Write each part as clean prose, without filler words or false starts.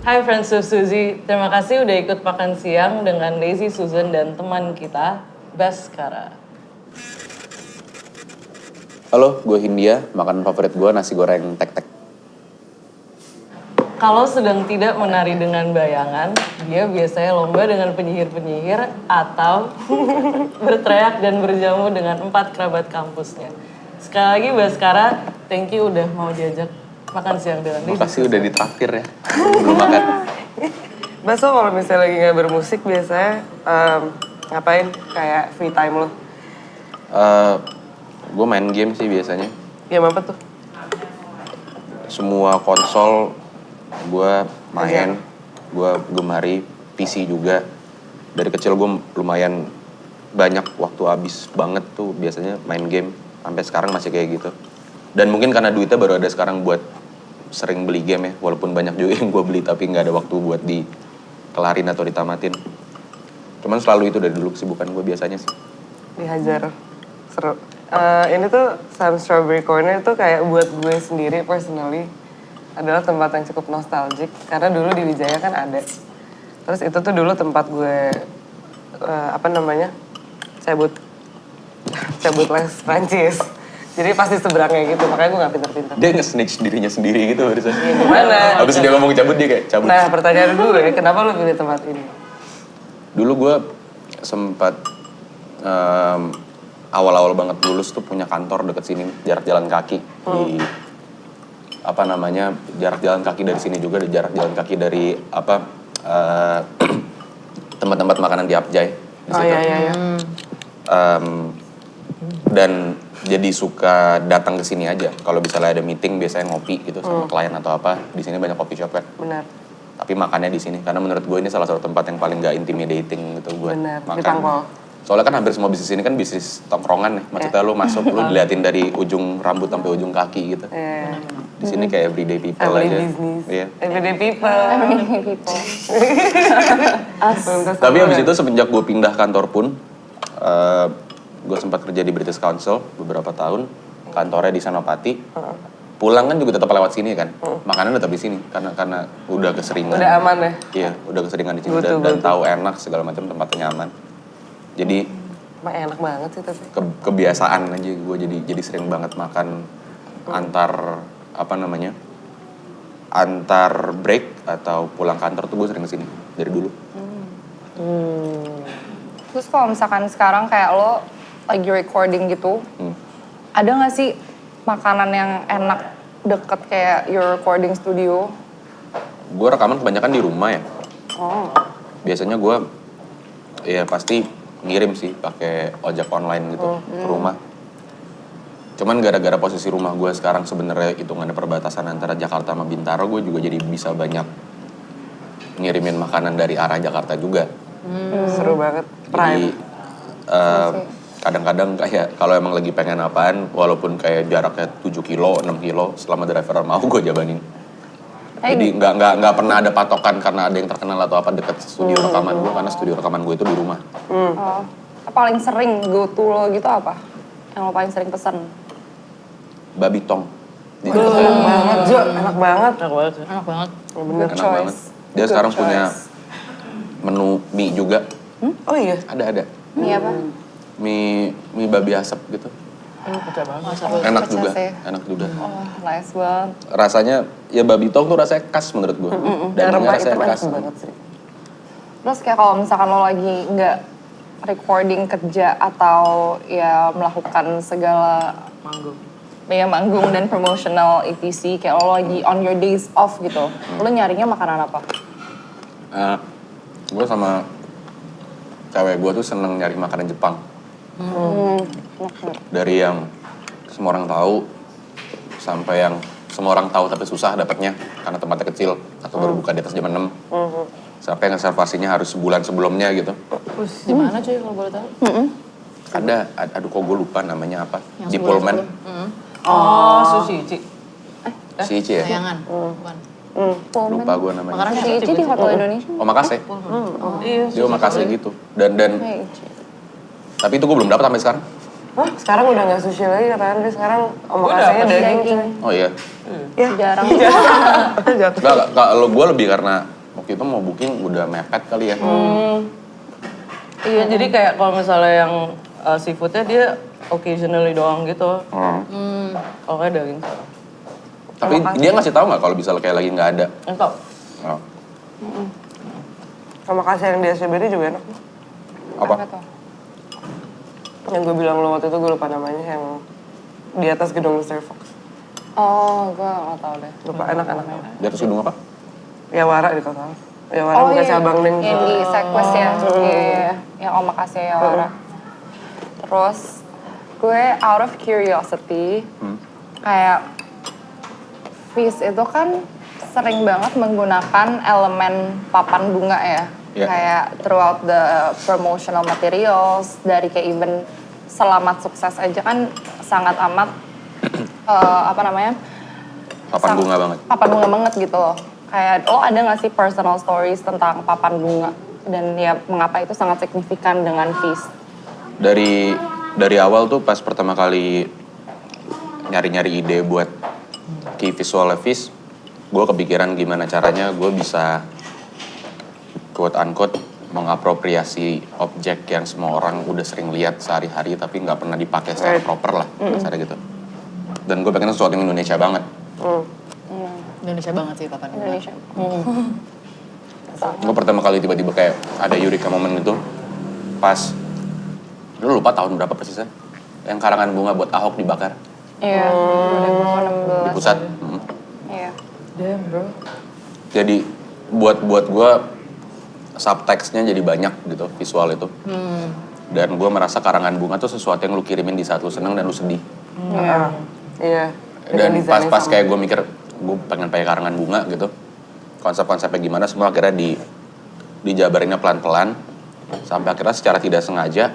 Hai Friends of Suzy, terima kasih udah ikut makan siang dengan Lazy Susan dan teman kita, Baskara. Halo, gue Hindia, makanan favorit gue nasi goreng tek-tek. Kalau sedang tidak menari dengan bayangan, dia biasanya lomba dengan penyihir-penyihir atau berteriak dan berjamu dengan 4 kerabat kampusnya. Sekali lagi Baskara, thank you udah mau diajak makan siang dengan Lazy. Makasih udah ditraktir ya, belum makan. Baso kalau misalnya lagi nggak bermusik biasanya ngapain kayak free time lo? Gue main game sih biasanya. Game apa tuh? Semua konsol gue main, gue gemari, PC juga. Dari kecil gue lumayan banyak waktu habis banget tuh biasanya main game. Sampai sekarang masih kayak gitu. Dan mungkin karena duitnya baru ada sekarang buat sering beli game ya. Walaupun banyak juga yang gue beli tapi nggak ada waktu buat dikelarin atau ditamatin. Cuman selalu itu dari dulu kesibukan gue biasanya sih. Dihajar. Seru. Ini tuh Sam Strawberry Corner tuh kayak buat gue sendiri personally adalah tempat yang cukup nostalgic. Karena dulu di Wijaya kan ada. Terus itu tuh dulu tempat gue, cabut les Prancis. Jadi pasti seberangnya gitu, makanya gue gak pinter-pinter. Dia nge-snitch dirinya sendiri gitu barusan. Ya gimana? Habis dia ngomong cabut, dia kayak cabut. Nah pertanyaan dulu ya, kenapa lo pilih tempat ini? Dulu gue sempat awal-awal banget lulus tuh punya kantor deket sini, jarak jalan kaki. Di jarak jalan kaki dari sini juga, ada jarak jalan kaki dari tempat-tempat makanan di Apjai. Di Oh situ. iya. Dan jadi suka datang ke sini aja. Kalau misalnya ada meeting biasanya ngopi gitu sama klien atau apa. Di sini banyak coffee shop kan. Benar. Tapi makannya di sini karena menurut gue ini salah satu tempat yang paling gak intimidating gitu buat Benar, makan. dipangkol. Soalnya kan hampir semua bisnis ini kan bisnis tongkrongan nih. Maksudnya lu masuk, lu diliatin dari ujung rambut sampai ujung kaki gitu. Di sini kayak everyday people Every aja. business. Iya. Everyday people. Tapi habis itu semenjak gue pindah kantor pun, gue sempat kerja di British Council beberapa tahun. Kantornya di Senopati. Pulang kan juga tetap lewat sini kan. Makanan tetap di sini karena udah keseringan. Udah aman ya? Iya, udah keseringan di sini Betul, dan tahu enak segala macam, tempatnya nyaman. Jadi Emang enak banget sih tapi. kebiasaan aja gue jadi sering banget makan antar break atau pulang kantor tuh gue sering kesini dari dulu. Terus kalau misalkan sekarang kayak lo lagi recording gitu, ada nggak sih makanan yang enak deket kayak your recording studio? Gue rekaman kebanyakan di rumah ya. Biasanya gue ya pasti ngirim sih pakai ojek online gitu ke rumah. Cuman gara-gara posisi rumah gue sekarang sebenarnya hitungannya perbatasan antara Jakarta sama Bintaro, gue juga jadi bisa banyak ngirimin makanan dari arah Jakarta juga. Seru banget. Jadi kadang-kadang kayak kalau emang lagi pengen apaan, walaupun kayak jaraknya 7 kilo, 6 kilo, selama driver mau gue jabanin. Jadi nggak pernah ada patokan karena ada yang terkenal atau apa deket studio rekaman gue, karena studio rekaman gue itu di rumah. Paling sering go to lo gitu apa? Yang lo paling sering pesen? Babi tong. Enak banget, Jo. Enak banget. Enak banget. Bener. Enak banget. Dia sekarang punya menu mie juga. Oh iya? Ada. Iya apa? Mie babi asap gitu. Pecah banget. Enak Pecah juga, sih. enak juga. Oh, nice banget. Rasanya, ya babi tong tuh rasanya khas menurut gue. Dagingnya Rempah itu rasanya enak khas. banget sih. Terus kayak kalau misalkan lo lagi nggak recording kerja atau ya melakukan segala manggung dan promotional ETC, kayak lo lagi on your days off gitu, lo nyarinya makanan apa? Gue sama cewek gue tuh seneng nyari makanan Jepang. Dari yang semua orang tahu sampai yang semua orang tahu tapi susah dapatnya karena tempatnya kecil atau baru buka di atas jam 6. Sampai yang reservasinya harus sebulan sebelumnya gitu. Di mana cuy kalau boleh tahu? Aduh kok gue lupa namanya apa. Di Pullman. Oh, Sushi Ichi. Si Ichi ya? Layangan. Bukan. Lupa gue namanya. Makanan Si Ichi di Hotel Indonesia. Omakase. Iya. Dia omakase gitu. Dan Hey, Ichi. tapi itu gue belum dapat sampai sekarang. Hah? Sekarang udah gak sushi lagi katanya. Dia sekarang omakasenya daging. Daging. Oh iya. Jarang. Jatuh. Enggak, kalau gue lebih karena waktu itu mau booking udah mepet kali ya. Iya, jadi kayak kalau misalnya yang seafoodnya dia occasionally doang gitu. Kalau kayak daging. Tapi dia ngasih tahu nggak kalau misalnya kayak lagi nggak ada? Enggak. Oh. Sama kasih yang di SCBD juga enak. Apa? tuh? Yang gue bilang lo waktu itu gue lupa namanya yang di atas gedung Mr. Fox. Oh, gue gak tau deh. Lupa enak-enak. Di atas gedung apa? Ya Wara di total. Ya Wara bukan cabang Neng. Yang di Sequest ya. Iya. Yang omakase ya Wara. Terus gue out of curiosity kayak Fish itu kan sering banget menggunakan elemen papan bunga ya. Yeah. Kayak throughout the promotional materials, dari kayak even selamat sukses aja kan sangat amat Papan bunga banget. papan bunga banget gitu loh. Kayak lo ada gak sih personal stories tentang papan bunga dan ya mengapa itu sangat signifikan dengan Feast? Dari awal tuh pas pertama kali nyari-nyari ide buat key visual Feast, gue kepikiran gimana caranya gue bisa quote unquote mengapropriasi objek yang semua orang udah sering lihat sehari-hari tapi nggak pernah dipakai secara proper lah, misalnya gitu. Dan gue pengen sesuatu yang Indonesia banget. Indonesia banget sih papan bunga. Indonesia. Gue pertama kali tiba-tiba kayak ada eureka moment itu pas, lu lupa tahun berapa persisnya, yang karangan bunga buat Ahok dibakar Iya, 2016. di pusat. Iya. Damn bro. Jadi buat gue subteksnya jadi banyak gitu visual itu. Dan gue merasa karangan bunga tuh sesuatu yang lu kirimin di saat lu seneng dan lu sedih. Iya. Dan Dengan desainnya pas sama. kayak gue mikir gue pengen pakai karangan bunga gitu, konsep-konsepnya gimana semua akhirnya dijabarinnya pelan-pelan sampai akhirnya secara tidak sengaja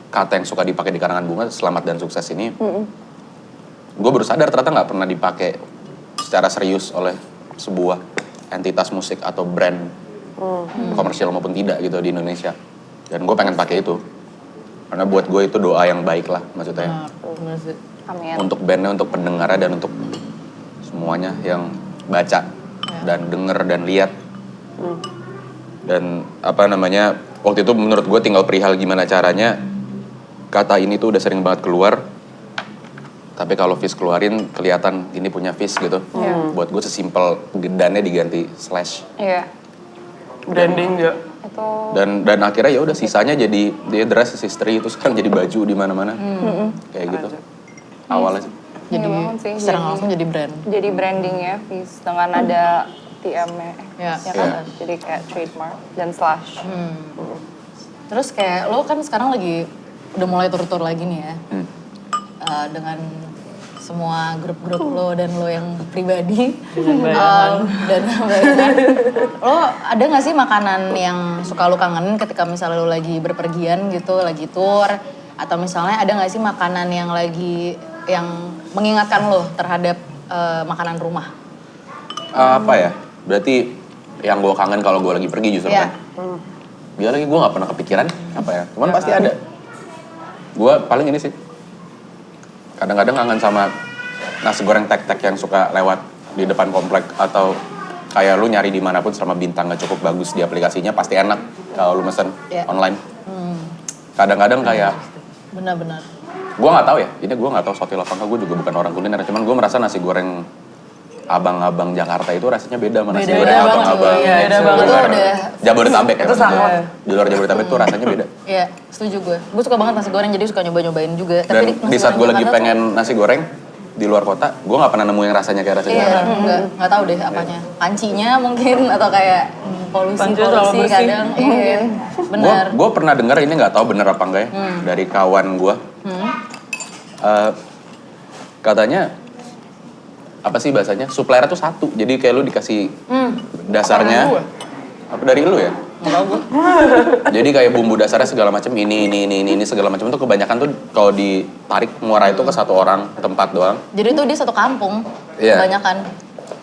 kata yang suka dipakai di karangan bunga selamat dan sukses ini gue baru sadar ternyata nggak pernah dipakai secara serius oleh sebuah entitas musik atau brand komersial maupun tidak gitu di Indonesia. Dan gue pengen pakai itu karena buat gue itu doa yang baik lah maksudnya. Bener sih. Amin. Untuk bandnya, untuk pendengarnya, dan untuk semuanya yang baca dan denger dan lihat. Dan apa namanya, waktu itu menurut gue tinggal perihal gimana caranya kata ini tuh udah sering banget keluar, tapi kalau Fish keluarin kelihatan ini punya Fish gitu. Buat gue sesimpel gedannya diganti slash. Iya. Branding ya. Itu Dan akhirnya ya udah sisanya jadi dia dress is history itu sekarang jadi baju di mana-mana. Kayak gitu. Awalnya sih. Jadi iya banget sih. secara langsung jadi brand. Jadi brandingnya Feast dengan ada TM-nya. Ya. Ya kan? Jadi kayak trademark dan slash. Terus kayak lo kan sekarang lagi udah mulai tur-tur lagi nih ya. Dengan semua grup-grup lo dan lo yang pribadi. Dan bayangan. Lo ada gak sih makanan yang suka lo kangenin ketika misalnya lo lagi berpergian gitu, lagi tour? Atau misalnya ada gak sih makanan yang lagi, yang mengingatkan lo terhadap makanan rumah? Apa ya? Berarti yang gue kangen kalau gue lagi pergi justru Iya. kan. Dia lagi gue gak pernah kepikiran apa ya. Cuman pasti ada. Gue paling ini sih. Kadang-kadang kangen sama nasi goreng tek-tek yang suka lewat di depan komplek. Atau kayak lu nyari dimanapun selama bintang gak cukup bagus di aplikasinya pasti enak kalau lu mesen online. Kadang-kadang kayak Benar-benar. gue nggak tahu ya, ini gue nggak tahu sotil apa enggak, gue juga bukan orang kuliner, cuman gue merasa nasi goreng abang-abang Jakarta itu rasanya beda sama nasi goreng banget, abang-abang iya, beda banget. Itu udah, Jabodetabek ya. Itu sama. Di luar Jabodetabek tuh rasanya beda. ya setuju gue. Gue suka banget nasi goreng jadi suka nyoba-nyobain juga. Dan nasi di saat gue goreng lagi Jakarta pengen nasi goreng di luar kota, gue nggak pernah nemu yang rasanya kayak nasi tuh, iya, goreng. nggak tahu deh apanya. Pancinya mungkin atau kayak Panci polusi selalu bersih. kadang. Iya, benar. Gue pernah dengar ini nggak tahu bener apa enggak ya dari kawan gue. Katanya apa sih bahasanya? Suppliernya tuh satu. Jadi kayak lu dikasih dasarnya. Apa dari lu ya? Jadi kayak bumbu dasarnya segala macam ini segala macam itu kebanyakan tuh kalau ditarik muara itu ke satu orang tempat doang. Jadi tuh dia satu kampung, Iya. kebanyakan.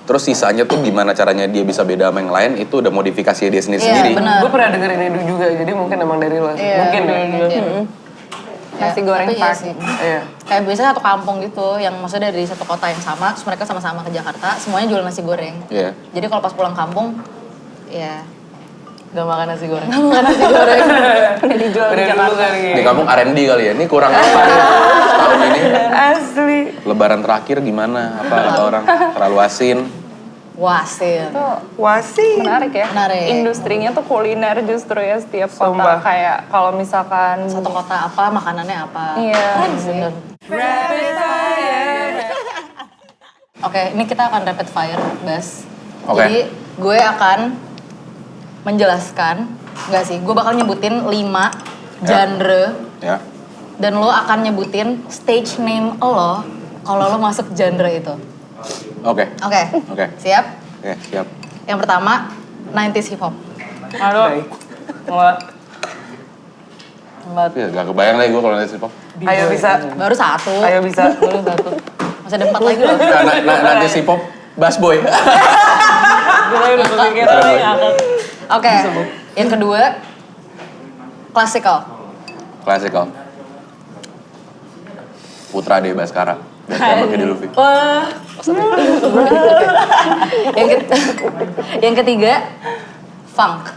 Terus sisanya tuh gimana caranya dia bisa beda sama yang lain itu udah modifikasi dia sendiri-sendiri. Iya, benar. Gue pernah dengerin itu juga, jadi mungkin emang dari lo. Iya, Mungkin ya. mungkin. Nasi goreng tapi iya park. sih. Iya. Kayak biasanya satu kampung gitu, yang maksudnya dari satu kota yang sama, terus mereka sama-sama ke Jakarta, semuanya jual nasi goreng. Iya. Jadi kalau pas pulang kampung, ya Gak makan nasi goreng. makan nasi goreng. Udah dijual di Udah dulu Jakarta. kali Di ya. kampung R&D kali ya. Ini kurang apa nih tahun ini? Asli. Lebaran terakhir gimana? Apa kata orang? Terlalu asin. Wasin. Itu Wasi. menarik ya. Menarik. Industrinya tuh kuliner justru ya setiap kota. Sumpah. Kayak kalau misalkan Satu kota apa, makanannya apa. Iya. Bener. Oke, ini kita akan rapid fire, Bas. Oke. Jadi gue akan menjelaskan, enggak sih, gue bakal nyebutin 5 genre Ya. dan lo akan nyebutin stage name lo kalau lo masuk genre itu. Oke. Oke. Oke. Siap? Oke, siap. Yang pertama, 90s hip hop. Aduh. Nggak. Ya, gak kebayang lagi gue kalau nanti hip hop. Ayo bisa. Baru satu. Ayo bisa. Baru satu. Masih ada 4 lagi loh. Nanti hip hop, bass boy. Gue udah kepikiran nih ngakak. Oke. Yang kedua, classical. Classical. Putra Dea Baskara. Biar pakai di Luffy. Wah. Yang ketiga, funk.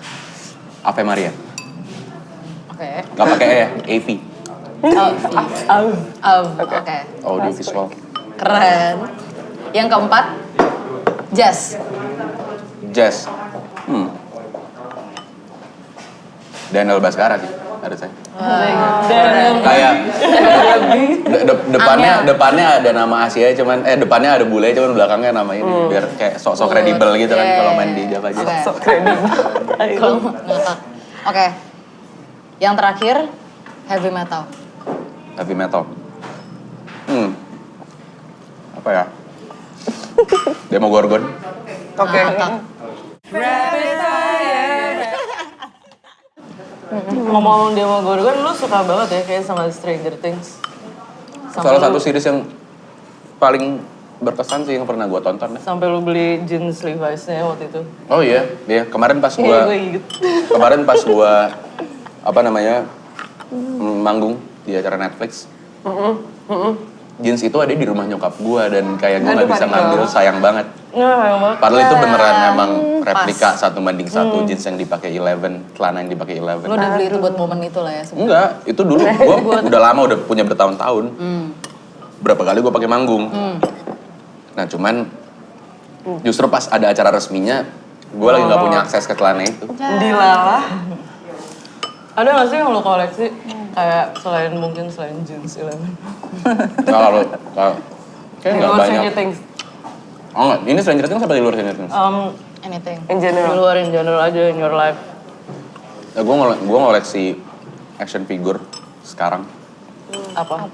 Ave Maria. Oke. Gak pakai E ya, AV. Oke. Audio visual. Keren. Yang keempat, jazz. Jazz. Daniel Baskara sih, ada saya. Kayak depannya ada nama Asia cuman depannya ada bule cuman belakangnya nama ini biar kayak sok-sok kredibel gitu kan Iya, kalau iya, main di iya. Java aja. Oke. Sok kredibel. Kalau ngakak. Oke. Yang terakhir, heavy metal. Heavy metal. Apa ya? Demogorgon. Oke. Ngakak. Ngomong Demogorgon, lu suka banget ya kayak sama Stranger Things. Salah satu series yang paling berkesan sih yang pernah gue tonton. Sampai lu beli jeans Levi's-nya waktu itu. Oh iya, kemarin pas Iya, gue inget. manggung di acara Netflix. Jeans itu ada di rumah nyokap gue dan kayak gue nggak bisa ngambil, sayang banget. Nggak, sayang banget. Padahal itu beneran emang replika 1:1 jeans yang dipakai 11, celana yang dipakai 11. Lo udah beli itu buat momen itu lah ya sebenarnya. Enggak, itu dulu gue udah lama, udah punya bertahun-tahun. Berapa kali gue pakai manggung. Nah cuman justru pas ada acara resminya, gue lagi nggak punya akses ke celana itu. Dilalah. Ada nggak sih yang lu koleksi? Kayak selain jeans Eleven. Kalau kayak Di nggak luar banyak. Stranger Things. Oh enggak, ini Stranger Things apa di luar Stranger Things? Anything. In Di general. luar in general aja in your life. Ya, gue ngoleksi action figure sekarang. Apa?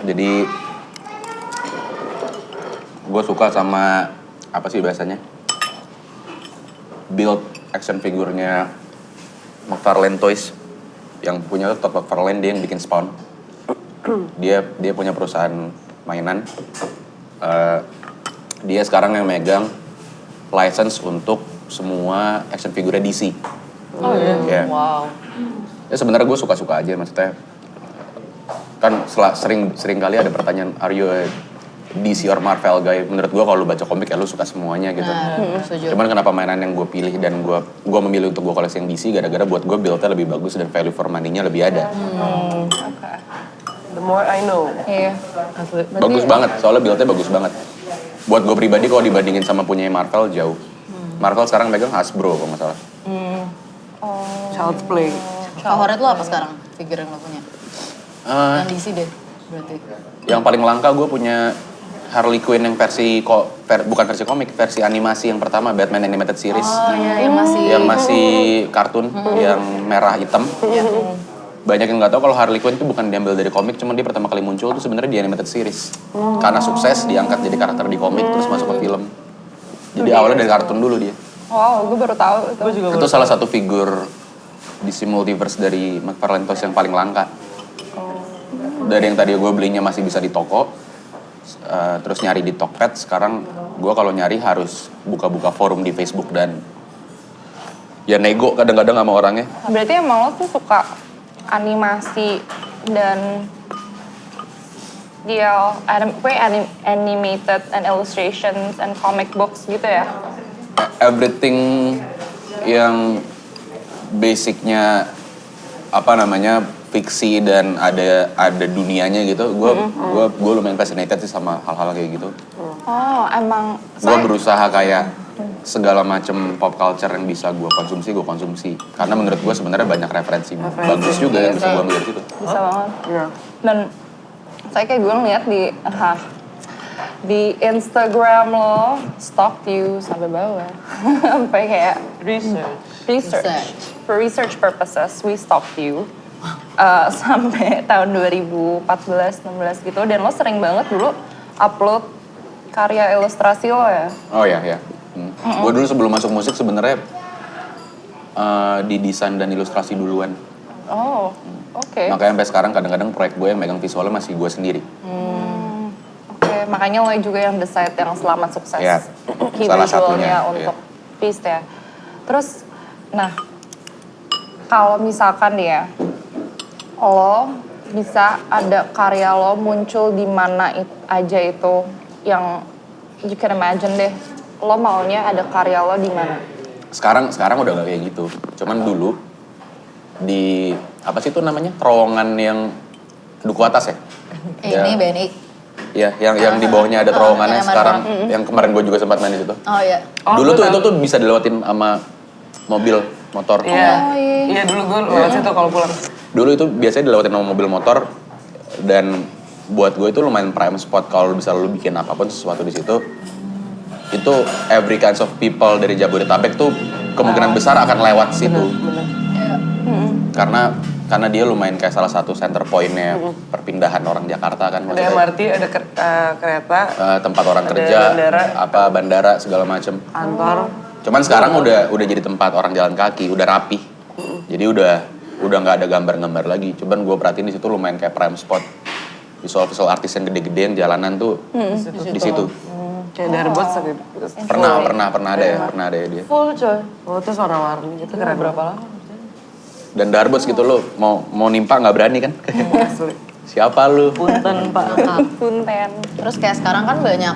Jadi gue suka sama apa sih bahasanya? Build action figurnya McFarlane Toys yang punya tuh Todd McFarlane, dia yang bikin Spawn. Dia punya perusahaan mainan. Dia sekarang yang megang license untuk semua action figure DC. Oh iya? Iya. Wow. Ya sebenarnya gue suka-suka aja, maksudnya kan sering kali ada pertanyaan, are you a DC or Marvel guy? Menurut gue kalau lu baca komik ya lu suka semuanya gitu. Setuju. Cuman kenapa mainan yang gue pilih dan gue memilih untuk gue koleksi yang DC gara-gara buat gue build-nya lebih bagus dan value for money-nya lebih ada. The more I know. Iya. Asli. Bagus banget, soalnya build-nya bagus banget. Buat gue pribadi kalau dibandingin sama punya Marvel jauh. Marvel sekarang megang Hasbro kalau nggak salah. Child's play. Favorit lo apa sekarang? Figure yang lo punya? Yang DC deh, berarti. Yang paling langka gue punya Harley Quinn yang bukan versi komik, versi animasi yang pertama, Batman Animated Series. Oh iya, yang Masih kartun, yang merah hitam. Banyak yang nggak tahu kalau Harley Quinn itu bukan diambil dari komik, cuman dia pertama kali muncul itu sebenarnya di animated series. Karena sukses diangkat jadi karakter di komik terus masuk ke film. Jadi awalnya dari kartun dulu dia. Wow, gue baru tahu itu. Gue juga Itu salah satu figur DC Multiverse dari McFarlane Toys yang paling langka. Dari yang tadi gue belinya masih bisa di toko, terus nyari di Tokped, sekarang gue kalau nyari harus buka-buka forum di Facebook dan ya nego kadang-kadang sama orangnya. Berarti emang lo tuh suka animasi dan animated and illustrations and comic books gitu ya. Everything yang basicnya apa namanya fiksi dan ada dunianya gitu, gue lumayan fascinated sih sama hal-hal kayak gitu. Oh, emang Gue berusaha kayak segala macam pop culture yang bisa gue konsumsi. Karena menurut gue sebenarnya banyak referensi bagus juga yang bisa gue ambil dari situ. bisa banget. Iya. Dan saya kayak gue ngeliat di Instagram lo, stalk you sampai bawah. Sampai kayak research. For research purposes, we stalked you. Sampai tahun 2014-16 gitu. Dan lo sering banget dulu upload karya ilustrasi lo ya. Oh ya. Gue dulu sebelum masuk musik sebenarnya di desain dan ilustrasi duluan. Oh, oke. Makanya sampai sekarang kadang-kadang proyek gue yang megang visualnya masih gue sendiri. Oke, makanya lo juga yang decide yang selamat sukses. Ya, Key salah visualnya satunya, untuk Beast ya. Terus, nah, kalau misalkan ya, lo bisa ada karya lo muncul di mana aja itu yang you can imagine deh. Lo maunya ada karya lo di mana? Sekarang udah gak kayak gitu. Cuman dulu di apa sih itu namanya terowongan yang duku atas ya? Ini BNI. Ya, yang di bawahnya ada terowongannya yang sekarang. Yang kemarin gue juga sempat main di situ. Oh iya. Dulu tuh itu tuh bisa dilewatin sama mobil, motor. Iya. Iya dulu gue lewat situ kalau pulang. Dulu itu biasanya dilewatin sama mobil motor dan buat gue itu lumayan prime spot kalau bisa lu bikin apapun sesuatu di situ. Itu every kinds of people dari Jabodetabek tuh kemungkinan besar akan lewat situ. Karena dia lumayan kayak salah satu center point-nya perpindahan orang Jakarta kan. Ada maksudnya. MRT, ada kereta, Tempat orang ada kerja, bandara. bandara segala macem. kantor. Cuman sekarang udah jadi tempat orang jalan kaki, udah rapi. Jadi udah nggak ada gambar-gambar lagi. Cuman gue perhatiin di situ lumayan kayak prime spot. Visual artis yang gede-gede yang jalanan tuh di situ. Kayak Darbot gitu. Pernah ada ya dia. Full coy. Oh terus warna-warni gitu keren. Berapa lama? Dan Darbots gitu lo mau nimpa nggak berani kan? Asli. Siapa lu? Punten Pak. Punten. Terus kayak sekarang kan banyak,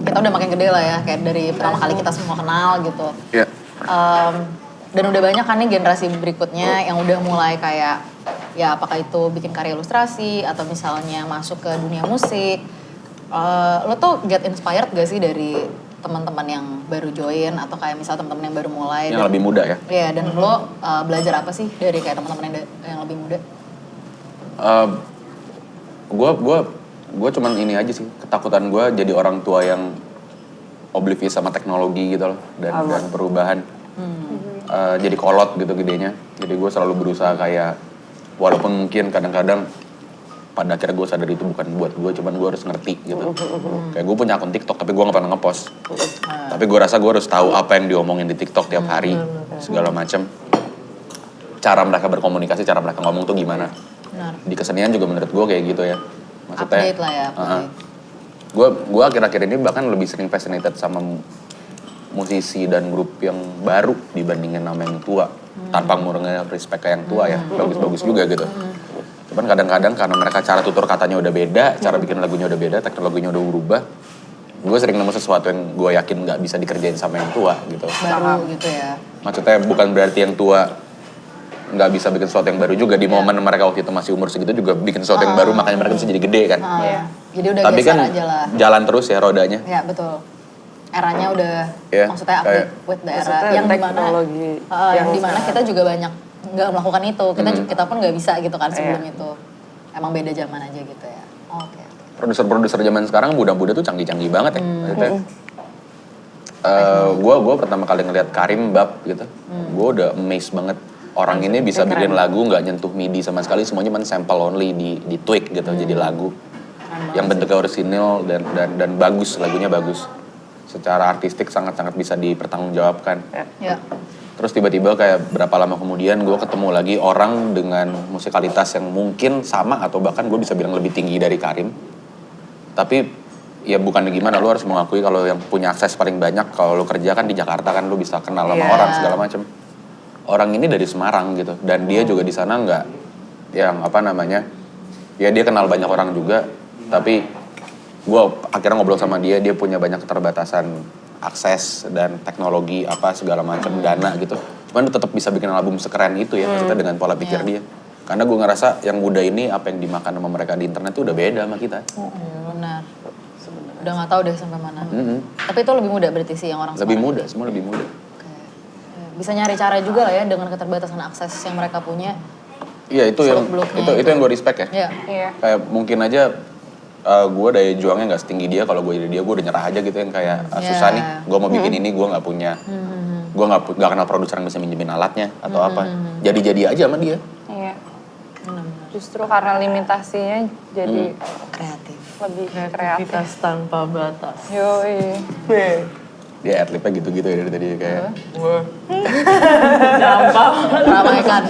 kita udah makin gede lah ya, kayak dari pertama kali kita semua kenal gitu. Ya. Dan udah banyak kan nih generasi berikutnya yang udah mulai kayak, ya apakah itu bikin karya ilustrasi atau misalnya masuk ke dunia musik. Lo tuh get inspired gak sih dari teman-teman yang baru join atau kayak misal teman-teman yang baru mulai? Yang lebih muda ya? Iya, dan lo belajar apa sih dari kayak teman-teman yang lebih muda? Gue cuman ini aja sih, ketakutan gue jadi orang tua yang oblivious sama teknologi gitu loh dan perubahan. Jadi kolot gitu gedenya. Jadi gue selalu berusaha kayak walaupun mungkin kadang-kadang pada akhirnya gue sadar itu bukan buat gue, cuman gue harus ngerti gitu. Kayak gue punya akun TikTok tapi gue gak pernah ngepost. Tapi gue rasa gue harus tahu apa yang diomongin di TikTok tiap hari, segala macam. Cara mereka berkomunikasi, cara mereka ngomong tuh gimana. Benar. Di kesenian juga menurut gue kayak gitu ya. Maksudnya, Update lah ya. Gue akhir-akhir ini bahkan lebih sering fascinated sama musisi dan grup yang baru dibandingin sama yang tua. Tanpa ngurangin respect ke yang tua ya, bagus-bagus juga gitu. Cuman kadang-kadang karena mereka cara tutur katanya udah beda, cara bikin lagunya udah beda, teknologinya udah berubah. Gue sering nemu sesuatu yang gue yakin gak bisa dikerjain sama yang tua gitu. Baru gitu ya. Maksudnya bukan berarti yang tua nggak bisa bikin sesuatu yang baru juga. Di momen mereka waktu itu masih umur segitu juga bikin sesuatu yang baru, makanya mereka bisa jadi gede kan. Jadi udah Tapi geser kan aja lah. jalan terus ya rodanya. Ya betul. Eranya udah maksudnya kayak- update with the era Maksudnya yang dimana teknologi yang dimana kita juga banyak nggak melakukan itu. Kita pun nggak bisa gitu kan sebelum itu. Emang beda zaman aja gitu ya. Oke. Produser-produser zaman sekarang muda-muda tuh canggih-canggih banget ya. Maksudnya, gue pertama kali ngeliat Karim Bab gitu, gue udah amazed banget. Orang ini bisa bikin lagu nggak nyentuh MIDI sama sekali, semuanya cuma sample only di tweak gitu jadi lagu yang bentuknya orisinil dan bagus, lagunya bagus. Secara artistik sangat-sangat bisa dipertanggungjawabkan. Ya. Terus tiba-tiba kayak berapa lama kemudian gue ketemu lagi orang dengan musikalitas yang mungkin sama atau bahkan gue bisa bilang lebih tinggi dari Karim. Tapi ya bukan gimana, lu harus mengakui kalau yang punya akses paling banyak kalau lu kerja kan di Jakarta kan lu bisa kenal sama orang segala macam. Orang ini dari Semarang gitu dan dia juga di sana yang apa namanya, ya dia kenal banyak orang juga, tapi gue akhirnya ngobrol sama dia punya banyak keterbatasan akses dan teknologi apa segala macam dana gitu. Cuman dia tetap bisa bikin album sekeren itu ya, maksudnya dengan pola pikir dia. Karena gue ngerasa yang muda ini apa yang dimakan sama mereka di internet tuh udah beda sama kita. Benar. Udah nggak tahu deh sampai mana. Tapi itu lebih mudah berarti sih yang orang Lebih sekarang. muda, semua lebih muda. Oke. Ya, bisa nyari cara juga lah ya dengan keterbatasan akses yang mereka punya. Iya itu yang Seluk-beluknya itu yang gue respect ya. Iya. Iya. Kayak mungkin aja gue daya juangnya nggak setinggi dia, kalau gue jadi dia gue udah nyerah aja gitu yang kayak susah nih, gue mau bikin ini gue nggak punya, gue nggak kenal produser yang bisa minjemin alatnya atau apa, jadi aja sama dia. Iya. Justru karena limitasinya jadi Kreatif. lebih kreatif. Kreativitas tanpa batas. Yoi. Dia adlibnya gitu-gitu ya dari tadi kayak. Gampang. Ramaikan.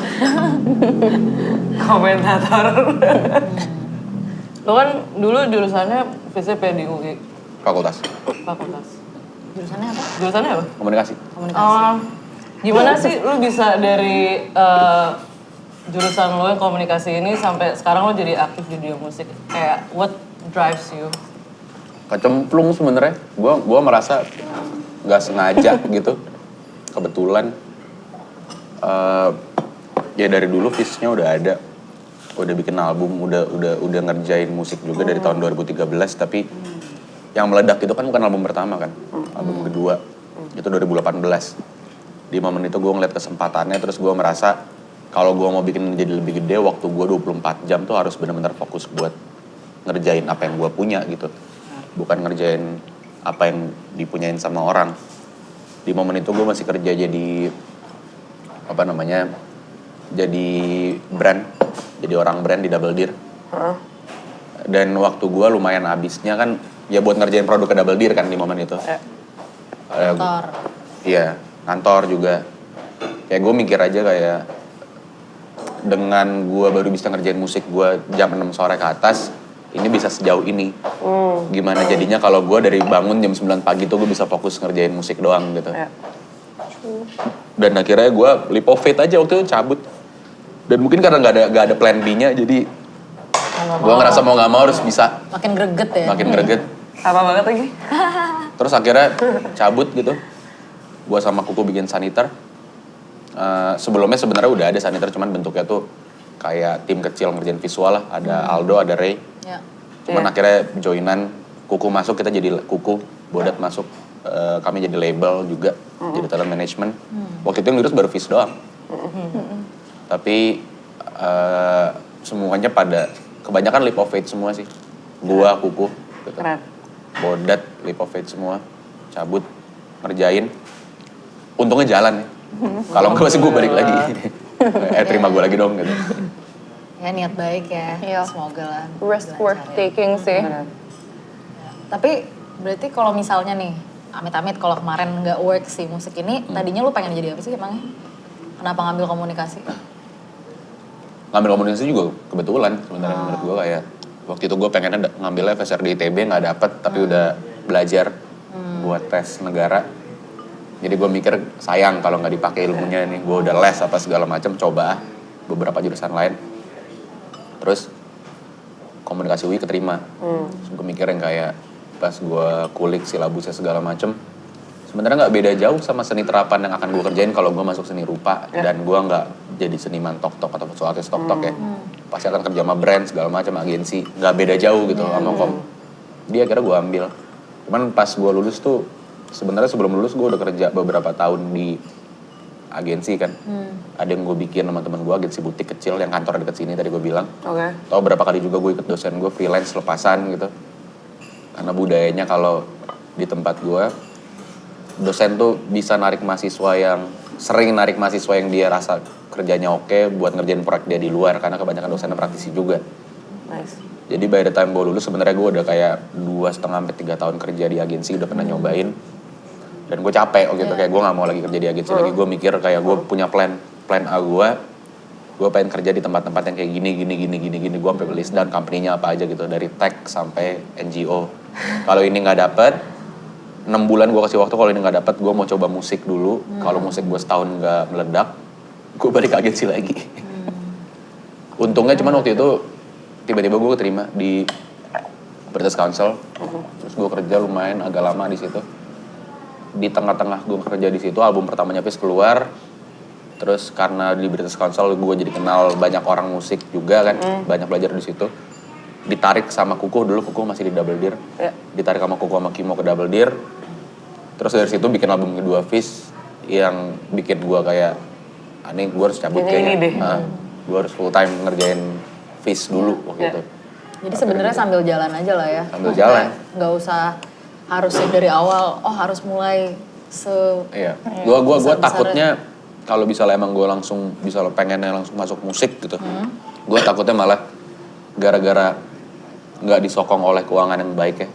Komentator. Lo kan dulu jurusannya FISIP ya di UI, Fakultas fakultas. Jurusannya apa? Jurusannya apa? komunikasi. Komunikasi. Gimana sih lu bisa dari jurusan lo yang komunikasi ini sampai sekarang lo jadi aktif di dunia musik? Kayak what drives you? Kecemplung sebenarnya. Gua merasa nggak sengaja gitu. Kebetulan ya dari dulu visinya udah ada. Udah bikin album, udah ngerjain musik juga dari tahun 2013, tapi yang meledak itu kan bukan album pertama kan. Album kedua. Itu 2018. Di momen itu gue ngeliat kesempatannya, terus gue merasa kalau gue mau bikin jadi lebih gede, waktu gue 24 jam tuh harus benar-benar fokus buat ngerjain apa yang gue punya gitu. Bukan ngerjain apa yang dipunyain sama orang. Di momen itu gue masih kerja jadi apa namanya, jadi brand, jadi orang brand di Double Deer. Dan waktu gue lumayan habisnya kan ya buat ngerjain produk ke Double Deer kan di momen itu. Kantor. Iya, kantor juga. Kayak gue mikir aja kayak dengan gue baru bisa ngerjain musik gue jam 6 sore ke atas, ini bisa sejauh ini. Gimana jadinya kalau gue dari bangun jam 9 pagi tuh gue bisa fokus ngerjain musik doang gitu. Dan akhirnya gue leap of faith aja waktu itu cabut. Dan mungkin karena nggak ada plan B-nya, jadi gue ngerasa mau nggak mau harus bisa. Makin greget ya. Makin greget. Apa banget lagi? Terus akhirnya cabut gitu. Gue sama Kuku bikin Saniter. Sebelumnya sebenarnya udah ada Saniter, cuman bentuknya tuh kayak tim kecil ngerjain visual lah. Ada Aldo, ada Ray. Ya. Cuman akhirnya joinan, Kuku masuk, kita jadi Kuku. Bodat masuk, kami jadi label juga. Jadi talent management. Waktu itu yang ngurus baru Fis doang. Tapi semuanya kebanyakan leap of faith semua sih. Gua, Kuku. Gitu. Keren. Bodat, leap of faith semua. Cabut, ngerjain. Untungnya jalan ya. Kalau enggak pasti gue balik lagi. Terima gue lagi dong gitu. Ya niat baik ya. Iya. Semoga lah. Risk worth taking sih. Tapi berarti kalau misalnya nih, amit-amit kalau kemarin nggak work sih musik ini, tadinya lu pengen jadi apa sih emangnya? Kenapa ngambil komunikasi? Ngambil komunikasi juga kebetulan sebenarnya menurut gue kayak waktu itu gue pengennya ngambilnya FSR di ITB nggak dapet, tapi udah belajar buat tes negara. Jadi gue mikir sayang kalau nggak dipakai ilmunya nih, gue udah les apa segala macam, coba beberapa jurusan lain. Terus komunikasi UI keterima. Terus gue mikir yang kayak pas gue kulik silabusnya segala macam, sebenarnya nggak beda jauh sama seni terapan yang akan gue kerjain kalau gue masuk seni rupa dan gue nggak jadi seniman tok-tok atau artis tok-tok ya. Pasti akan kerja sama brand segala macam, agensi, nggak beda jauh gitu sama kom. Dia akhirnya gue ambil. Cuman pas gue lulus tuh, sebenarnya sebelum lulus gue udah kerja beberapa tahun di agensi kan. Ada yang gue bikin sama temen gue, agensi butik kecil yang kantor deket sini tadi gue bilang. Oke. Tahu berapa kali juga gue ikut dosen gue freelance lepasan gitu. Karena budayanya kalau di tempat gue, dosen tuh bisa narik mahasiswa sering narik mahasiswa yang dia rasa kerjanya oke buat ngerjain proyek dia di luar, karena kebanyakan dosennya praktisi juga. Nice. Jadi by the time gue lulus sebenarnya gue udah kayak 2,5-3 tahun kerja di agensi, udah pernah nyobain. Dan gue capek gitu, kayak gue gak mau lagi kerja di agensi lagi. Gue mikir kayak gue punya plan A gue pengen kerja di tempat-tempat yang kayak gini. Gue sampai list down company-nya apa aja gitu, dari tech sampai NGO. Kalau ini nggak dapet, 6 bulan gue kasih waktu. Kalau ini nggak dapet, gue mau coba musik dulu. Kalau musik gue setahun nggak meledak, gue balik ke agensi lagi. Untungnya cuman waktu itu tiba-tiba gue keterima di British Council. Terus gue kerja lumayan agak lama di situ. Di tengah-tengah gue kerja di situ, album pertamanya Fish keluar. Terus karena di British Council gue jadi kenal banyak orang musik juga kan, banyak belajar di situ. Ditarik sama Kukuh, dulu Kukuh masih di Double Deer. Ditarik sama Kukuh sama Kimo ke Double Deer. Terus dari situ bikin album kedua Fish yang bikin gue kayak, gue harus cabut kayaknya. Gue harus full time ngerjain Fish dulu waktu itu. Jadi sebenarnya sambil jalan aja lah ya. Sambil jalan. Nggak usah harus yang dari awal, harus mulai Iya. Gue takutnya kalau misalnya emang gue langsung pengennya langsung masuk musik gitu. Gue takutnya malah gara-gara nggak disokong oleh keuangan yang baik ya.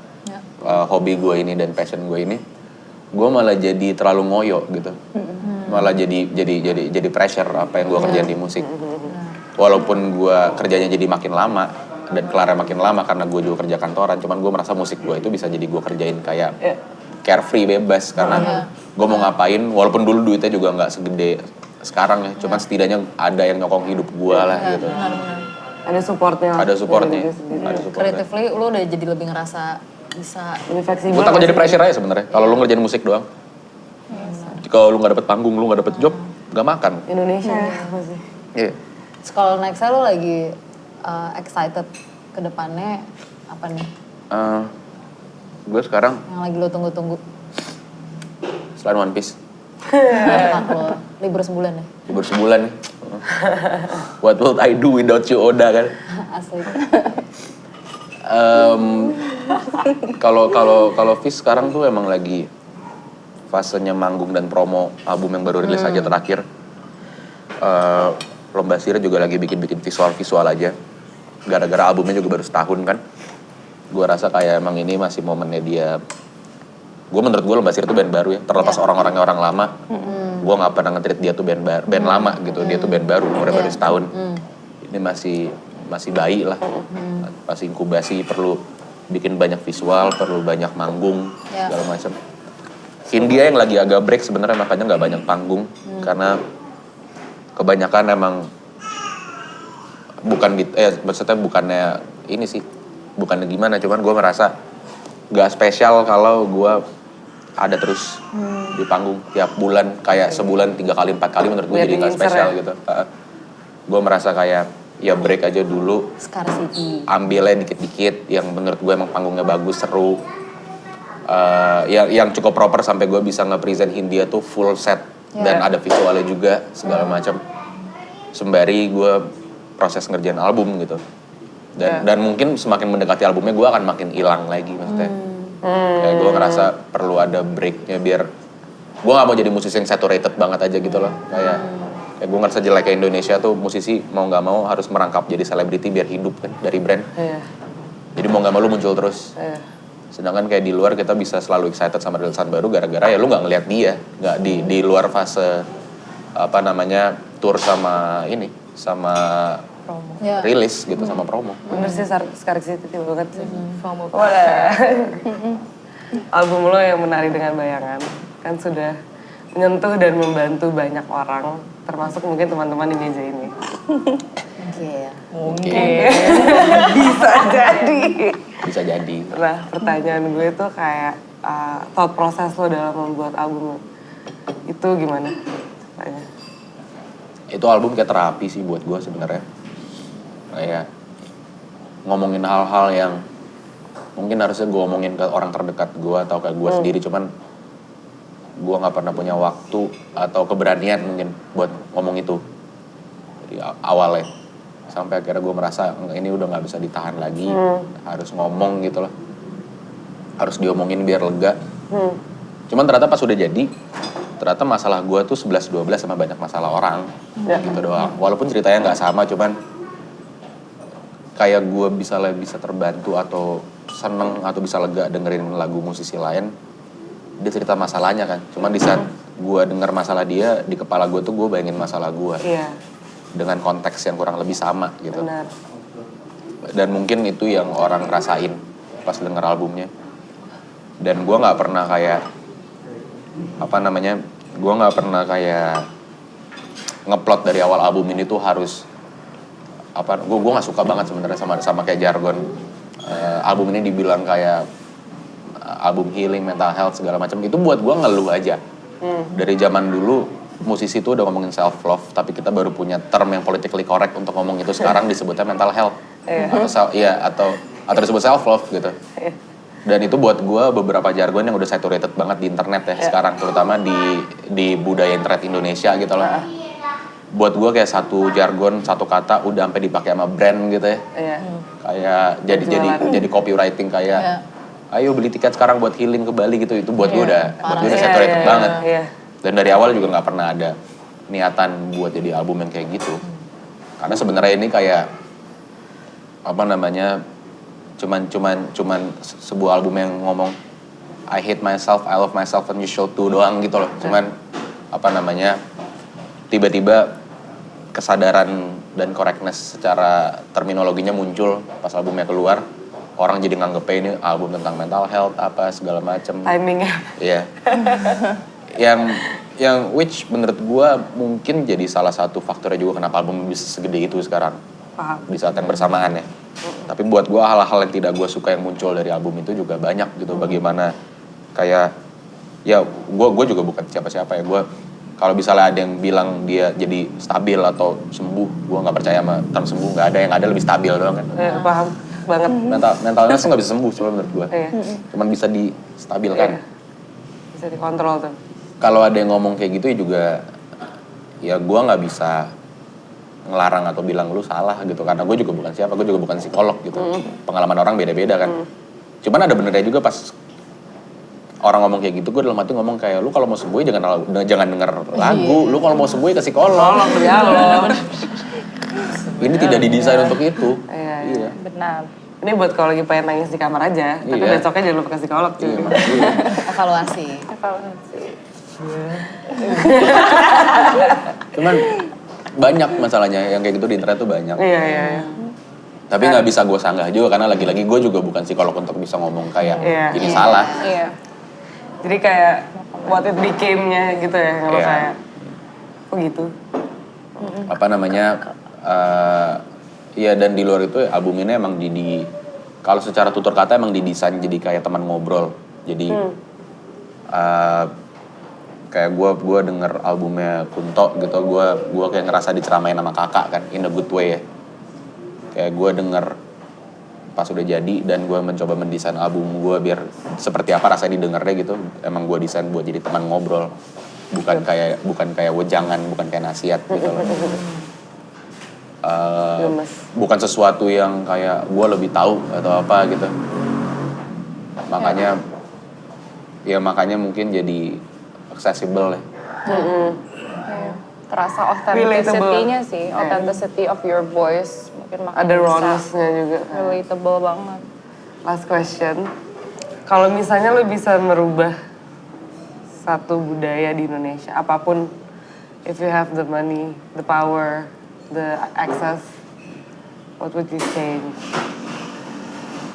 Hobi gue ini dan passion gue ini, gue malah jadi terlalu ngoyo gitu. Malah jadi pressure apa yang gue kerjain di musik. Walaupun gue kerjanya jadi makin lama dan kelarnya makin lama karena gue juga kerja kantoran, cuman gue merasa musik gue itu bisa jadi gue kerjain kayak carefree, bebas, karena gue mau ngapain, walaupun dulu duitnya juga nggak segede sekarang ya, cuman setidaknya ada yang nyokong hidup gue lah gitu. Ada supportnya. Ada supportnya. Creatively lu udah jadi lebih ngerasa bisa Lebih fleksibel. Gue takut jadi pressure aja sebenarnya. Kalau lu ngerjain musik doang, kalau lu nggak dapet panggung, lu nggak dapet job, nggak makan. Indonesia masih. Iya. Kalau nextnya lu lagi excited ke depannya apa nih? Gue sekarang Yang lagi lu tunggu-tunggu? selain One Piece. Apa lo libur sebulan ya? Libur sebulan nih. What would I do without you, Oda kan? Asli. Kalau Fish sekarang tuh emang lagi fasenya manggung dan promo album yang baru rilis aja terakhir. Lomba Sira juga lagi bikin visual aja. Gara-gara albumnya juga baru setahun kan. Gue rasa kayak emang ini masih momennya dia. Menurut gue Lomba Sira tuh band baru ya. Terlepas orang-orangnya orang lama. Gue gak pernah nge-treat dia tuh band lama gitu. Dia tuh band baru, umurnya baru setahun. Ini masih bayi lah. Masih inkubasi, perlu bikin banyak visual, perlu banyak manggung, segala macam. Hindia yang lagi agak break sebenarnya, makanya gak banyak panggung. Karena kebanyakan emang maksudnya bukannya ini sih, bukannya gimana, cuman gue merasa gak spesial kalau gue ada terus di panggung tiap bulan, kayak sebulan 3 kali 4 kali menurut gue jadi gak spesial gitu. Gue merasa kayak ya break aja dulu, Scarcity. ambilnya dikit-dikit yang menurut gue emang panggungnya bagus, seru, yang cukup proper sampai gue bisa nge-present Hindia tuh full set dan ada visualnya juga segala macam, sembari gue proses ngerjain album gitu. Dan mungkin semakin mendekati albumnya gue akan makin hilang lagi maksudnya. Kayak gue ngerasa perlu ada breaknya biar gue gak mau jadi musisi yang saturated banget aja gitu loh. Kayak gue ngerasa jelek kayak Indonesia tuh musisi mau gak mau harus merangkap jadi selebriti biar hidup kan dari brand. Jadi mau gak mau lu muncul terus. Sedangkan kayak di luar kita bisa selalu excited sama rilisan baru gara-gara ya lu gak ngeliat dia. Gak di luar fase tour sama ini, sama rilis gitu, sama promo. Bener sih, scarcity banget sih. Wadah. Album lo yang Menari Dengan Bayangan kan sudah menyentuh dan membantu banyak orang, termasuk mungkin teman-teman di meja ini. Mungkin. Bisa jadi. Nah, pertanyaan gue tuh kayak thought proses lo dalam membuat album itu gimana? Tanya. Itu album kayak terapi sih buat gue sebenarnya. Kayak ngomongin hal-hal yang mungkin harusnya gue omongin ke orang terdekat gue atau ke gue sendiri, cuman gue nggak pernah punya waktu atau keberanian mungkin buat ngomong itu dari awalnya, sampai akhirnya gue merasa ini udah nggak bisa ditahan lagi, harus ngomong gitu loh, harus diomongin biar lega. Cuman ternyata pas udah jadi, ternyata masalah gue tuh 11-12 sama banyak masalah orang gitu doang. Walaupun ceritanya nggak sama, cuman kayak gue bisa terbantu atau seneng atau bisa lega dengerin lagu musisi lain, dia cerita masalahnya kan. Cuman di saat gue denger masalah dia, di kepala gue tuh gue bayangin masalah gue. Dengan konteks yang kurang lebih sama gitu. Benar. Dan mungkin itu yang orang rasain pas denger albumnya. Dan gue gak pernah kayak, gue gak pernah kayak ngeplot dari awal album ini tuh harus gue nggak suka banget sebenarnya sama kayak jargon album ini dibilang kayak album healing, mental health segala macam. Itu buat gue ngeluh aja. Dari zaman dulu musisi itu udah ngomongin self love, tapi kita baru punya term yang politically correct untuk ngomong itu sekarang disebutnya mental health. Atau disebut self love gitu. Dan itu buat gue beberapa jargon yang udah saturated banget di internet ya sekarang, terutama di budaya internet Indonesia gitu loh. Buat gue kayak satu jargon, satu kata udah sampai dipakai sama brand gitu ya. Kayak jadi copywriting kayak ayo beli tiket sekarang buat healing ke Bali gitu. Itu buat gue udah saturated banget. Dan dari awal juga nggak pernah ada niatan buat jadi album yang kayak gitu. Karena sebenarnya ini kayak cuman sebuah album yang ngomong I hate myself, I love myself, and you should too doang gitu loh. Cuman tiba-tiba kesadaran dan correctness secara terminologinya muncul pas albumnya keluar. Orang jadi nganggepnya ini album tentang mental health apa segala macem. Timingnya. Iya. yang which menurut gua mungkin jadi salah satu faktornya juga kenapa album bisa segede itu sekarang. Paham. Di saat yang bersamaan ya. Tapi buat gua hal-hal yang tidak gua suka yang muncul dari album itu juga banyak gitu. Bagaimana kayak ya gua juga bukan siapa-siapa ya. Gua kalau misalnya ada yang bilang dia jadi stabil atau sembuh, gua nggak percaya sama term sembuh. Nggak ada, yang ada lebih stabil doang kan. Paham banget. Mentalnya tuh nggak bisa sembuh sebenarnya menurut gua. Cuman bisa distabilkan. Bisa dikontrol tuh. Kalau ada yang ngomong kayak gitu ya juga, ya gue nggak bisa ngelarang atau bilang lu salah gitu, karena gue juga bukan siapa, gue juga bukan psikolog gitu. Pengalaman orang beda-beda kan. Cuman ada benernya juga pas orang ngomong kayak gitu, gue dalam hati ngomong kayak lu kalau mau sembuh jangan denger lagu, lu kalau mau sembuh ke psikolog. Ini tidak didesain untuk itu. Iya. Benar. Ini buat kalau lagi pengen nangis di kamar aja, tapi besoknya jangan lupa ke psikolog cuy. Evaluasi. Cuman banyak masalahnya yang kayak gitu di internet tuh banyak. Iya. Tapi nggak bisa gue sanggah juga karena lagi-lagi gue juga bukan psikolog untuk bisa ngomong kayak ini salah. Iya. Jadi kayak what it became-nya gitu ya, kalau kayak kok gitu. Iya, dan di luar itu album ini emang kalau secara tutur kata emang didesain jadi kayak teman ngobrol. Jadi kayak gue denger albumnya Kunto gitu, gue kayak ngerasa diceramain sama kakak kan, in a good way ya. Kayak gue denger pas udah jadi dan gue mencoba mendesain album gue biar seperti apa rasanya didengarnya gitu. Emang gue desain buat jadi teman ngobrol, bukan kayak wejangan, bukan kayak nasihat gitu loh. Bukan sesuatu yang kayak gue lebih tahu atau apa gitu. Makanya mungkin jadi accessible ya. Terasa authenticity-nya sih, authenticity of your voice mungkin Ada rawness-nya juga. Relatable banget. Last question. Kalau misalnya lo bisa merubah satu budaya di Indonesia, apapun, if you have the money, the power, the access, what would you change?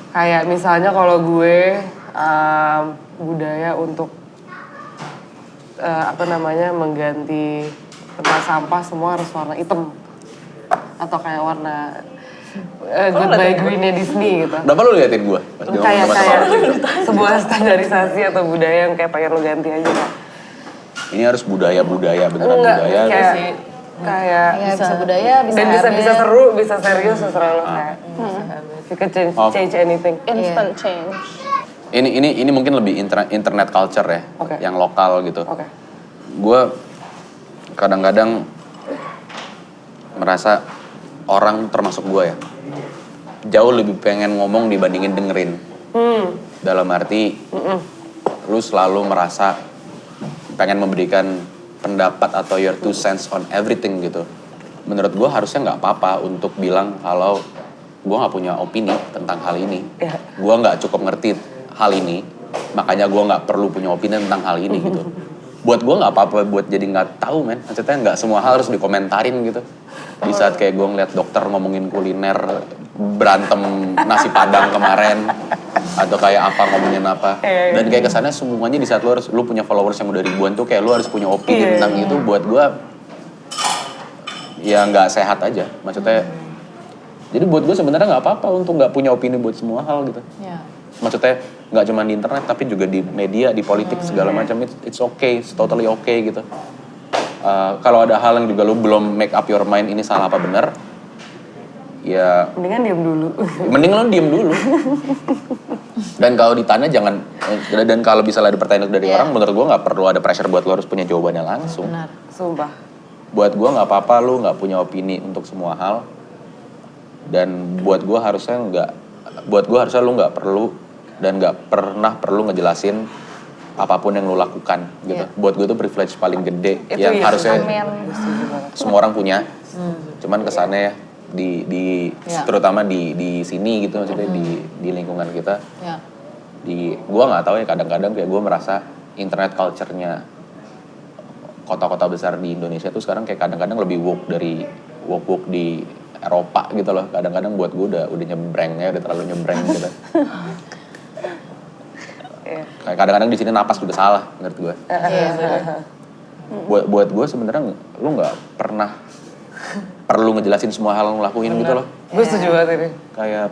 Kayak misalnya kalau gue budaya untuk mengganti tempat sampah semua harus warna hitam atau kayak warna Goodbye Green-nya Disney gitu. Kenapa lu liatin gue? Kayak sebuah standarisasi atau budaya yang kayak pengen lu ganti aja kan? Ini harus budaya beneran budaya. Kayak Bisa budaya, bisa dan habit. bisa seru, bisa serius terserah lo kayak. You can change anything. Instant change. Ini mungkin lebih internet culture ya, yang lokal gitu. Gue kadang-kadang merasa orang termasuk gue ya, jauh lebih pengen ngomong dibandingin dengerin. Dalam arti, lu selalu merasa pengen memberikan pendapat atau your two cents on everything gitu. Menurut gue harusnya nggak apa-apa untuk bilang kalau gue nggak punya opini tentang hal ini. Gue nggak cukup ngerti hal ini, makanya gue nggak perlu punya opini tentang hal ini gitu. Buat gue nggak apa-apa buat jadi nggak tahu men. Maksudnya nggak semua hal harus dikomentarin gitu. Di saat kayak gue ngeliat dokter ngomongin kuliner, berantem nasi padang kemarin, atau kayak apa ngomongin apa. Dan kayak kesannya semuanya di saat lu punya followers yang udah ribuan tuh kayak lu harus punya opini tentang itu. Buat gue ya nggak sehat aja. Maksudnya Jadi buat gue sebenarnya nggak apa-apa untuk nggak punya opini buat semua hal gitu. Ya. Maksudnya nggak cuma di internet tapi juga di media, di politik segala macam. It's okay, it's totally okay gitu. Kalau ada hal yang juga lu belum make up your mind ini salah apa benar, ya Mendingan diam dulu. mending lo diem dulu. Dan kalau ditanya jangan, dan kalau misalnya ada pertanyaan dari orang, menurut gue nggak perlu ada pressure buat lo harus punya jawabannya langsung. Benar. Sumpah. Buat gue nggak apa-apa lu nggak punya opini untuk semua hal. Dan buat gue harusnya lu nggak perlu dan nggak pernah perlu ngejelasin apapun yang lu lakukan gitu. Buat gue itu privilege paling gede Itu yang iya, harusnya amin. semua orang punya. Cuman kesannya ya di terutama di sini gitu, maksudnya di lingkungan kita. Ya. Gue nggak tahu ya, kadang-kadang kayak gue merasa internet culture-nya kota-kota besar di Indonesia tuh sekarang kayak kadang-kadang lebih woke dari woke di Eropa gitu loh. Kadang-kadang buat gue udah nyebrengnya, udah terlalu nyebreng gitu. Kayak kadang-kadang di sini napas udah salah menurut gue. Iya, benar. Buat gue sebenarnya lu nggak pernah perlu ngejelasin semua hal yang lu lakuin gitu loh. Gue setuju banget ini. Kayak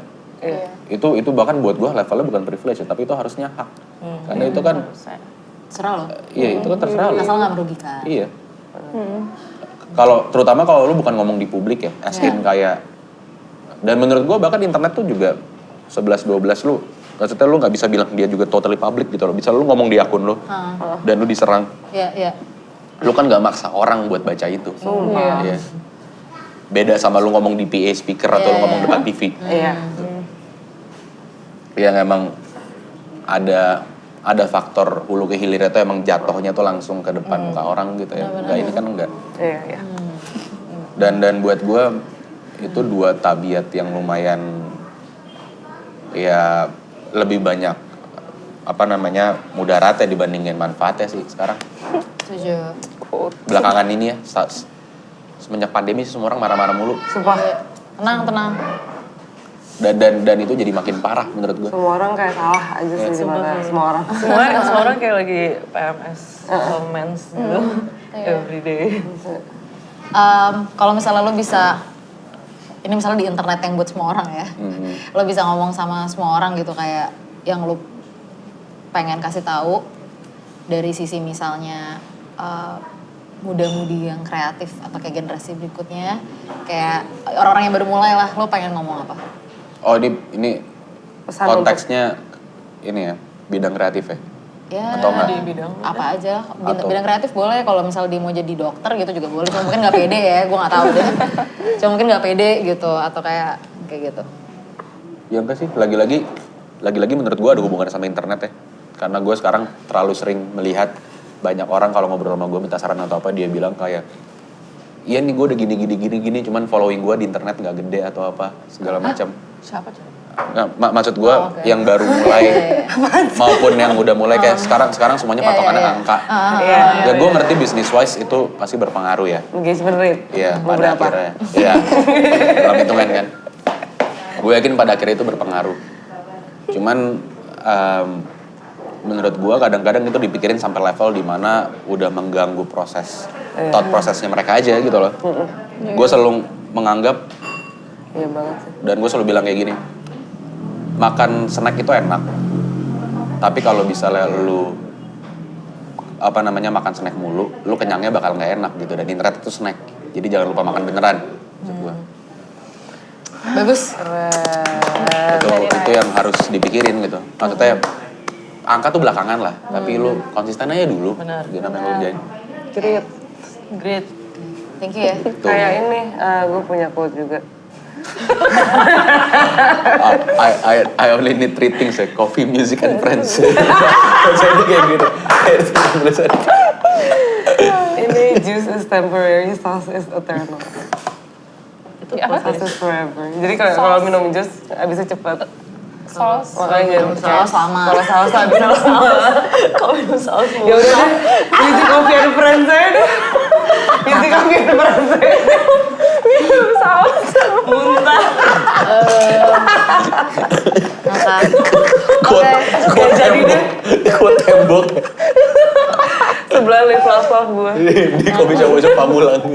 itu bahkan buat gue levelnya bukan privilege tapi itu harusnya hak. Karena itu kan Serah lo. iya, itu kan terserah lu. Asal nggak merugikan. Iya. Terutama kalau lu bukan ngomong di publik ya, as in kayak, dan menurut gua bahkan internet tuh juga 11-12 lu, maksudnya lu nggak bisa bilang dia juga totally public gitu loh. Bisa lu ngomong di akun lu dan lu diserang, Iya. lu kan nggak maksa orang buat baca itu. Iya. Beda sama lu ngomong di PA speaker atau lu ngomong depan TV. Iya. Yang emang ada faktor hulu ke hilir itu emang jatuhnya tuh langsung ke depan muka orang gitu ya. Enggak, ini kan enggak. Iya. Dan buat gue itu dua tabiat yang lumayan ya lebih banyak mudaratnya dibandingin manfaatnya sih sekarang. Setuju. Belakangan ini ya semenjak pandemi sih semua orang marah-marah mulu. Sumpah. Tenang. Dan itu jadi makin parah menurut gue. Semua orang kayak salah aja sih di mata semua orang. Semua orang kayak lagi PMS, mens gitu, everyday. Kalau misalnya lo bisa, ini misalnya di internet yang buat semua orang ya, lo bisa ngomong sama semua orang gitu kayak yang lo pengen kasih tahu dari sisi misalnya muda-mudi yang kreatif atau kayak generasi berikutnya, kayak orang-orang yang baru mulai lah, lo pengen ngomong apa? Oh ini Pesan konteksnya ini ya bidang kreatif ya? Ya, Atau enggak? Di bidang apa aja, Atau- bidang kreatif boleh, kalau misalnya dia mau jadi dokter gitu juga boleh, cuma mungkin nggak pede ya, gue nggak tahu deh, cuma mungkin nggak pede gitu, atau kayak gitu. Ya enggak sih, lagi-lagi menurut gue ada hubungannya sama internet ya. Karena gue sekarang terlalu sering melihat banyak orang kalau ngobrol sama gue minta saran atau apa, dia bilang kayak, iya nih gue udah gini, cuman following gue di internet nggak gede atau apa, segala macam. siapa tuh? Nah, maksud gue yang baru mulai maupun yang udah mulai kayak sekarang semuanya patokannya angka. Ya gue ngerti business wise itu pasti berpengaruh ya. Engagement rate. Iya, pada akhirnya. Iya, dalam hitungan kan. Gue yakin pada akhirnya itu berpengaruh. Cuman menurut gue kadang-kadang itu dipikirin sampai level dimana udah mengganggu thought prosesnya mereka aja gitu loh. Gue selalu menganggap, Iya banget sih. dan gue selalu bilang kayak gini, makan snack itu enak, tapi kalau misalnya lu makan snack mulu, lu kenyangnya bakal nggak enak gitu. Dan internet itu snack, jadi jangan lupa makan beneran. Maksud gua. Bagus. Itu yang harus dipikirin gitu. Maksudnya angka tuh belakangan lah, tapi lu konsisten aja dulu. Benar. Dengan apa yang lu jain. Great. Thank you ya. Kayak ini, gue punya quote juga. I only need 3 things ya, coffee, music, and friends. Jadi kayak gitu. Ini juice is temporary, sauce is eternal. Itu apa? Sauce is forever. Jadi kalau minum jus abisnya cepat. Saus. Makanya Saus lama. Kalau saus abisnya lama. Kalau minum saus Ya udah deh, music coffee and friends saya deh. Music coffee and friends saya. Minum saus. Muntah. Kuat jadi deh. Kuat tembok. Sebelah live love gue. Di kopi shop Pamulang.